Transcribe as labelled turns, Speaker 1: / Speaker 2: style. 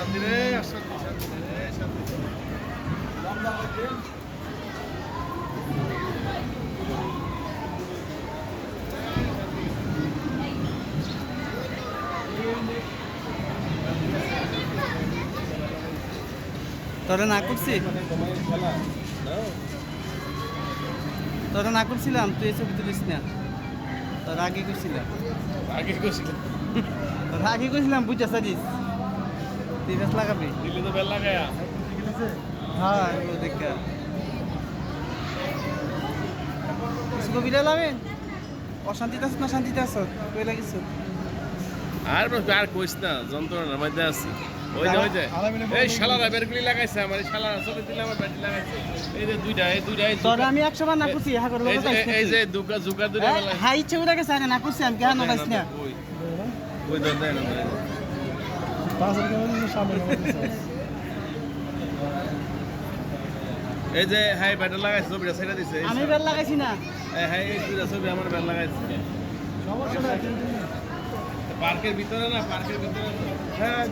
Speaker 1: শান্তি রে শান্তি শান্তি রে শান্তি
Speaker 2: তোরা না করছি তোরা না করছিলাম তুই এই ছবি তুলিস না তোরা আগে করছিলাম
Speaker 1: আগে কইছিলাম
Speaker 2: তোরা আগে করছিলাম বুঝা সারিস তুই গাছ লাগাবি
Speaker 1: দিল্লি তো বেল লাগায়া
Speaker 2: হ্যাঁ এগুলো দেখা কবিরা লাভেন অশান্তিতে আস না শান্তিতে আস কই লাগিস
Speaker 1: আর আর কইস না যন্ত্রণার মধ্যে আছি ওই যে এই শালারা বেরগুলি লাগাইছে আমার এই শালারা চলে দিলে আমার ব্যাটারি লাগাইছে এই যে দুইটা
Speaker 2: তোরা আমি 100 বার না করছি হ্যাঁ করে
Speaker 1: এই যে দুকা জুকা দুইটা
Speaker 2: হাই ইচ্ছে উড়া গেছে না করছি আমি কেন লাগাইছ না
Speaker 1: ওই দর দেন না এই যে হাই ব্যাটারি লাগাইছে ছবিটা ছেড়ে দিছে
Speaker 2: আমি বেল লাগাইছি না
Speaker 1: হ্যাঁ এই দুইটা ছবি আমার ব্যাটারি লাগাইছে সমস্যা নাই পার্কের ভিতরে না পার্কের ভিতরে হ্যাঁ